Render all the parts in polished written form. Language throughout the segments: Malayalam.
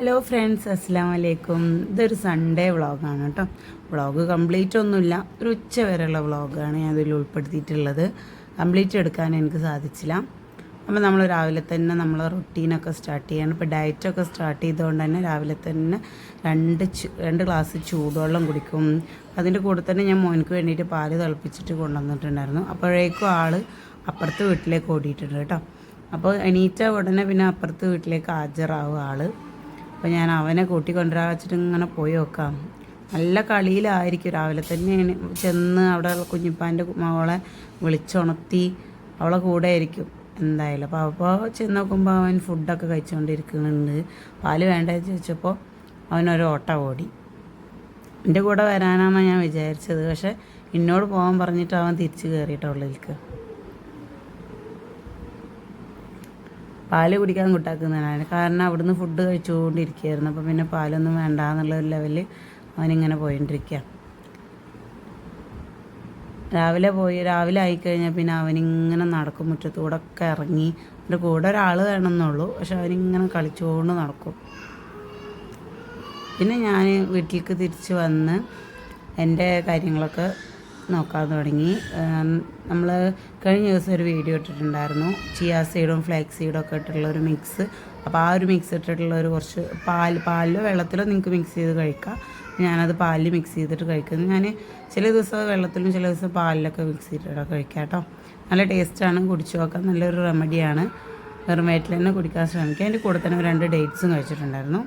ഹലോ ഫ്രണ്ട്സ്, അസ്സാം വലൈക്കും. ഇതൊരു സൺഡേ വ്ളോഗാണ് കേട്ടോ. വ്ളോഗ് കംപ്ലീറ്റ് ഒന്നുമില്ല, ഒരു ഉച്ച വരെയുള്ള വ്ളോഗാണ് ഞാൻ അതിൽ ഉൾപ്പെടുത്തിയിട്ടുള്ളത്. കംപ്ലീറ്റ് എടുക്കാൻ എനിക്ക് സാധിച്ചില്ല. അപ്പോൾ നമ്മൾ രാവിലെ തന്നെ നമ്മൾ റൊട്ടീനൊക്കെ സ്റ്റാർട്ട് ചെയ്യണം. ഇപ്പോൾ ഡയറ്റൊക്കെ സ്റ്റാർട്ട് ചെയ്തുകൊണ്ട് തന്നെ രാവിലെ തന്നെ രണ്ട് ഗ്ലാസ് ചൂടുവെള്ളം കുടിക്കും. അതിൻ്റെ കൂടെ തന്നെ ഞാൻ മോനക്ക് വേണ്ടിയിട്ട് പാല് തിളപ്പിച്ചിട്ട് കൊണ്ടുവന്നിട്ടുണ്ടായിരുന്നു. അപ്പോഴേക്കും ആൾ അപ്പുറത്തെ വീട്ടിലേക്ക് ഓടിയിട്ടുണ്ട് കേട്ടോ. അപ്പോൾ എണീറ്റ ഉടനെ പിന്നെ അപ്പുറത്തെ വീട്ടിലേക്ക് ഹാജരാവും ആൾ. അപ്പോൾ ഞാൻ അവനെ കൂട്ടിക്കൊണ്ടുവരാൻ വെച്ചിട്ട് ഇങ്ങനെ പോയി നോക്കാം. നല്ല കളിയിലായിരിക്കും. രാവിലെ തന്നെ ചെന്ന് അവിടെ കുഞ്ഞിപ്പാൻ്റെ മകളെ വിളിച്ചുണർത്തി അവളെ കൂടെ ആയിരിക്കും എന്തായാലും. അപ്പോൾ ചെന്ന് നോക്കുമ്പോൾ അവൻ ഫുഡൊക്കെ കഴിച്ചുകൊണ്ടിരിക്കുന്നുണ്ട്. പാല് വേണ്ടതെന്ന് ചോദിച്ചപ്പോൾ അവനൊരു ഓട്ട ഓടി. എൻ്റെ കൂടെ വരാനാണ് ഞാൻ വിചാരിച്ചത്. പക്ഷേ എന്നോട് പോകാൻ പറഞ്ഞിട്ട് അവൻ തിരിച്ച് കയറിയിട്ട് ഉള്ളിലേക്ക്. പാല് കുടിക്കാൻ കൂട്ടാക്കുന്നതാണ്. കാരണം അവിടുന്ന് ഫുഡ് കഴിച്ചുകൊണ്ടിരിക്കുകയായിരുന്നു. അപ്പോൾ പിന്നെ പാലൊന്നും വേണ്ട എന്നുള്ള ഒരു ലെവലിൽ അവനിങ്ങനെ പോയിക്കൊണ്ടിരിക്കുക. രാവിലെ ആയിക്കഴിഞ്ഞാൽ പിന്നെ അവനിങ്ങനെ നടക്കും. മുറ്റത്തൂടെ ഒക്കെ ഇറങ്ങി. എൻ്റെ കൂടെ ഒരാൾ വേണമെന്നുള്ളൂ, പക്ഷെ അവനിങ്ങനെ കളിച്ചുകൊണ്ട് നടക്കും. പിന്നെ ഞാൻ വീട്ടിലേക്ക് തിരിച്ച് വന്ന് എൻ്റെ കാര്യങ്ങളൊക്കെ നോക്കാൻ തുടങ്ങി. നമ്മൾ കഴിഞ്ഞ ദിവസം ഒരു വീഡിയോ ഇട്ടിട്ടുണ്ടായിരുന്നു, ചിയാ സീഡും ഫ്ലാക്സ് സീഡും ഒക്കെ ഇട്ടിട്ടുള്ള ഒരു മിക്സ്. അപ്പോൾ ആ ഒരു മിക്സ് ഇട്ടിട്ടുള്ള ഒരു കുറച്ച് പാലിലോ വെള്ളത്തിലോ നിങ്ങൾക്ക് മിക്സ് ചെയ്ത് കഴിക്കാം. ഞാനത് പാലിൽ മിക്സ് ചെയ്തിട്ട് കഴിക്കുന്നു. ഞാൻ ചില ദിവസം വെള്ളത്തിലും ചില ദിവസം പാലിലൊക്കെ മിക്സ് ചെയ്തിട്ട് കഴിക്കാം കേട്ടോ. നല്ല ടേസ്റ്റാണ്, കുടിച്ചു നോക്കാം. നല്ലൊരു റെമഡിയാണ്. വെറും വയറ്റിൽ തന്നെ കുടിക്കാൻ ശ്രമിക്കുക. അതിൻ്റെ കൂടെ തന്നെ 2 ഡേറ്റ്സും കഴിച്ചിട്ടുണ്ടായിരുന്നു.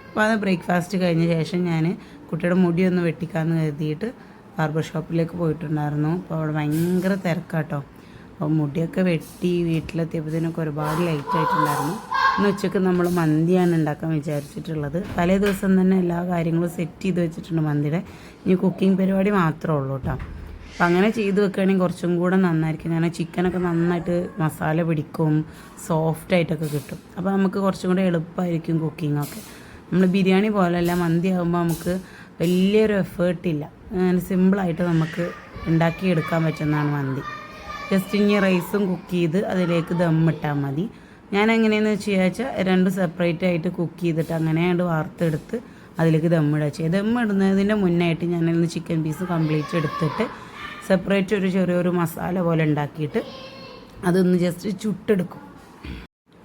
അപ്പോൾ അത് ബ്രേക്ക്ഫാസ്റ്റ് കഴിഞ്ഞ ശേഷം ഞാൻ കുട്ടിയുടെ മുടിയൊന്ന് വെട്ടിക്കാമെന്ന് കരുതിയിട്ട് ബാർബർ ഷോപ്പിലേക്ക് പോയിട്ടുണ്ടായിരുന്നു. അപ്പോൾ അവിടെ ഭയങ്കര തിരക്കാട്ടോ. അപ്പോൾ മുടിയൊക്കെ വെട്ടി വീട്ടിലെത്തിയപ്പോഴത്തേനൊക്കെ ഒരുപാട് ലേറ്റ് ആയിട്ടുണ്ടായിരുന്നു. ഇന്ന് ഉച്ചയ്ക്ക് നമ്മൾ മന്തിയാണ് ഉണ്ടാക്കാൻ വിചാരിച്ചിട്ടുള്ളത്. തലേ ദിവസം തന്നെ എല്ലാ കാര്യങ്ങളും സെറ്റ് ചെയ്ത് വെച്ചിട്ടുണ്ട് മന്തിയുടെ. ഇനി കുക്കിംഗ് പരിപാടി മാത്രമേ ഉള്ളൂ കേട്ടോ. അപ്പോൾ അങ്ങനെ ചെയ്ത് വെക്കുകയാണെങ്കിൽ കുറച്ചും കൂടെ നന്നായിരിക്കും. കാരണം ചിക്കനൊക്കെ നന്നായിട്ട് മസാല പിടിക്കും, സോഫ്റ്റായിട്ടൊക്കെ കിട്ടും. അപ്പോൾ നമുക്ക് കുറച്ചും കൂടെ എളുപ്പമായിരിക്കും കുക്കിങ്ങൊക്കെ. നമ്മൾ ബിരിയാണി പോലെയല്ല, മന്തി ആകുമ്പോൾ നമുക്ക് വലിയൊരു എഫേർട്ടില്ല. അങ്ങനെ സിമ്പിളായിട്ട് നമുക്ക് ഉണ്ടാക്കിയെടുക്കാൻ പറ്റുന്നതാണ് മന്തി. ജസ്റ്റ് ഇനി റൈസും കുക്ക് ചെയ്ത് അതിലേക്ക് ദമ്മിട്ടാൽ മതി. ഞാൻ എങ്ങനെയാണെന്ന് വെച്ചാൽ 2 സെപ്പറേറ്റ് ആയിട്ട് കുക്ക് ചെയ്തിട്ട് അങ്ങനെയാണ്ട് വാർത്തെടുത്ത് അതിലേക്ക് ദമ്മിടുക ചെയ്യുക. ദമ്മിടുന്നതിൻ്റെ മുന്നായിട്ട് ഞാനതിൽ ചിക്കൻ പീസ് കംപ്ലീറ്റ് എടുത്തിട്ട് സെപ്പറേറ്റ് ഒരു ചെറിയൊരു മസാല പോലെ ഉണ്ടാക്കിയിട്ട് അതൊന്ന് ജസ്റ്റ് ചുട്ടെടുക്കും.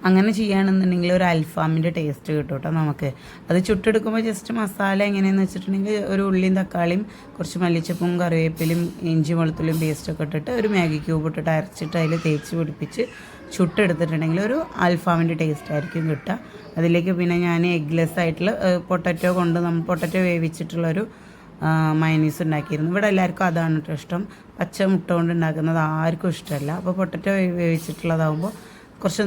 അങ്ങനെ ചെയ്യുകയാണെന്നുണ്ടെങ്കിൽ ഒരു അൽഫാമിൻ്റെ ടേസ്റ്റ് കിട്ടും കേട്ടോ നമുക്ക്. അത് ചുട്ടെടുക്കുമ്പോൾ ജസ്റ്റ് മസാല എങ്ങനെയാണെന്ന് വെച്ചിട്ടുണ്ടെങ്കിൽ ഒരു ഉള്ളിയും തക്കാളിയും കുറച്ച് മല്ലിച്ചപ്പും കറിവേപ്പിലും ഇഞ്ചി വെളുത്തുള്ളിയും പേസ്റ്റൊക്കെ ഇട്ടിട്ട് ഒരു മാഗി ക്യൂബ് ഇട്ടിട്ട് അരച്ചിട്ട് അതിൽ തേച്ച് പിടിപ്പിച്ച് ചുട്ടെടുത്തിട്ടുണ്ടെങ്കിൽ ഒരു അൽഫാമിൻ്റെ ടേസ്റ്റ് ആയിരിക്കും കിട്ടുക. അതിലേക്ക് പിന്നെ ഞാൻ എഗ്ലെസ് ആയിട്ടുള്ള പൊട്ടറ്റോ കൊണ്ട് നമ്മൾ പൊട്ടറ്റോ വേവിച്ചിട്ടുള്ളൊരു മയനീസ് ഉണ്ടാക്കിയിരുന്നു. ഇവിടെ എല്ലാവർക്കും അതാണ് കേട്ടോ ഇഷ്ടം. പച്ച മുട്ട കൊണ്ട് ഉണ്ടാക്കുന്നത് ആർക്കും ഇഷ്ടമല്ല. അപ്പോൾ പൊട്ടറ്റോ വേവിച്ചിട്ടുള്ളതാകുമ്പോൾ കുറച്ച്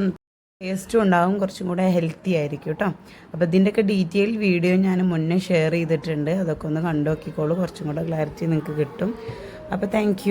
ടേസ്റ്റും ഉണ്ടാകും, കുറച്ചും കൂടെ ഹെൽത്തി ആയിരിക്കും കേട്ടോ. അപ്പോൾ ഇതിൻ്റെയൊക്കെ ഡീറ്റെയിൽ വീഡിയോ ഞാൻ മുന്നേ ഷെയർ ചെയ്തിട്ടുണ്ട്. അതൊക്കെ ഒന്ന് കണ്ടു നോക്കിക്കോളൂ, കുറച്ചും കൂടെ ക്ലാരിറ്റി നിങ്ങൾക്ക് കിട്ടും. അപ്പോൾ താങ്ക്